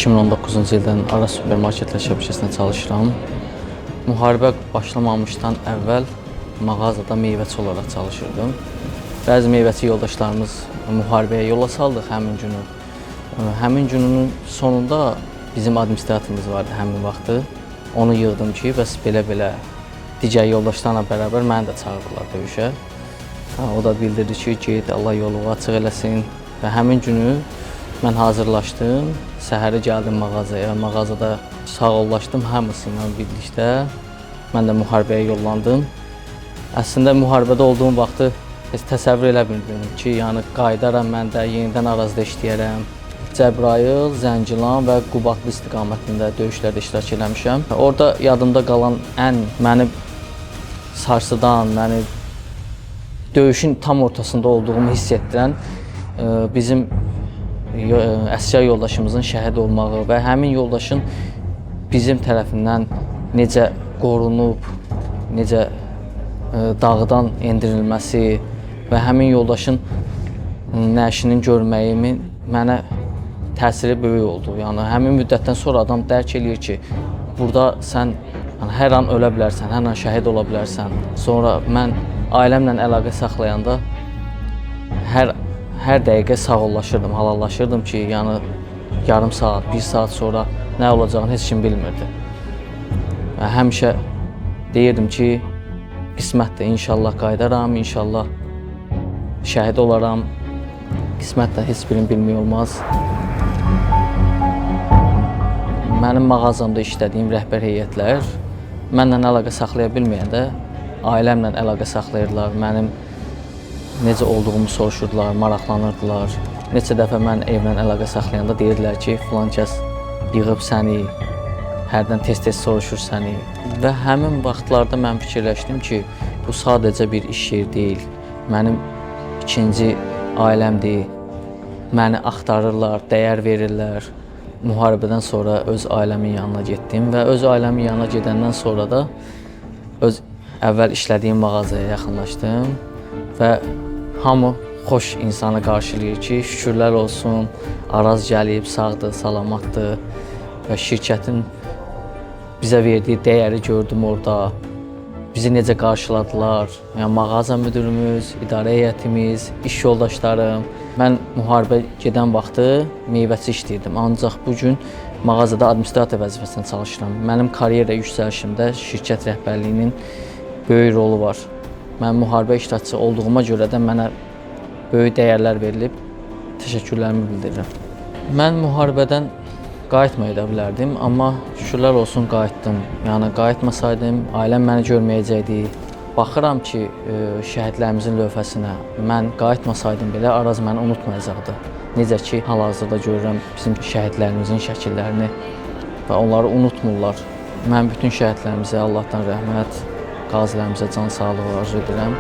2019-cu ildən Araz supermarketlər şəbəkəsində çalışıram. Müharibə başlamamışdan əvvəl mağazada meyvəçi olaraq çalışırdım. Bəzi meyvəçi yoldaşlarımız müharibəyə yola saldıq həmin günü. Həmin günün sonunda bizim administratorumuz vardı həmin vaxtı. Onu yığdım ki, bəs belə-belə digər yoldaşlarla bərabər məni də çağırdılar döyüşə. O da bildirdi ki, get, Allah yolu açıq eləsin. Və həmin günü mən hazırlaşdım, səhəri gəldim mağazaya. Mağazada sağollaşdım hamısı ilə birlikdə. Mən də müharibəyə yollandım. Əslində müharibədə olduğum vaxtı heç təsəvvür elə bilmirdim ki, yəni qayıdaram mən də yenidən Arazda işləyərəm. Cəbrayıl, Zəngilan və Qubadlı istiqamətində döyüşlərdə iştirak eləmişəm. Orada yadımda qalan ən məni sarsıdan, məni döyüşün tam ortasında olduğumu hiss etdirən bizim əsgər yoldaşımızın şəhid olmağı və həmin yoldaşın bizim tərəfindən necə qorunub, necə dağdan endirilməsi və həmin yoldaşın nəşinin görməyimin mənə təsiri böyük oldu. Yəni həmin müddətdən sonra adam dərk eləyir ki, burada sən hər an ölə bilərsən, hər an şəhid ola bilərsən. Sonra mən ailəmlə əlaqə saxlayanda hər dəqiqə sağollaşırdım, halallaşırdım ki, yəni yarım saat, bir saat sonra nə olacağını heç kim bilmirdi. Və həmişə deyirdim ki, qismətdir, inşallah qayıdaram, inşallah şəhid olaram. Qismətlə heç birini bilmək olmaz. Mənim mağazamda işlədiyim rəhbər heyətlər mənlə əlaqə saxlaya bilməyəndə ailəmlə əlaqə saxlayırdılar. Mənim necə olduğumu soruşurdular, maraqlanırdılar. Neçə dəfə mən evlə əlaqə saxlayanda deyirdilər ki, filan kəs yığıb səni, hərdən tez-tez soruşur səni. Və həmin vaxtlarda mən fikirləşdim ki, bu sadəcə bir iş yeri deyil. Mənim ikinci ailəmdir. Məni axtarırlar, dəyər verirlər. Müharibədən sonra öz ailəmin yanına getdim və öz ailəmin yanına gedəndən sonra da öz əvvəl işlədiyim mağazaya yaxınlaşdım və hamı xoş insanı qarşılayır ki, şükürlər olsun, Araz gəlib, sağdır, salamatdır və şirkətin bizə verdiyi dəyəri gördüm orada. Bizi necə qarşıladılar, yəni mağaza müdürümüz, idarə heyətimiz, iş yoldaşlarım. Mən müharibə gedən vaxtı meyvəçi işləyirdim, ancaq bugün mağazada administrator vəzifəsində çalışıram. Mənim karyera yüksəlişimdə şirkət rəhbərliyinin böyük rolu var. Mən müharibə iştirakçısı olduğuma görə də mənə böyük dəyərlər verilib, təşəkkürlərimi bildirirəm. Mən müharibədən qayıtmaya da bilərdim, amma şükürlər olsun qayıtdım. Yəni qayıtmasaydım, ailəm məni görməyəcəkdi. Baxıram ki, şəhidlərimizin lövhəsinə mən qayıtmasaydım belə Araz məni unutmayacaqdı. Necə ki, hal-hazırda görürəm bizim şəhidlərimizin şəkillərini və onları unutmurlar. Mən bütün şəhidlərimizə Allahdan rəhmət, qazilərimizə can sağlığı arzu edirəm.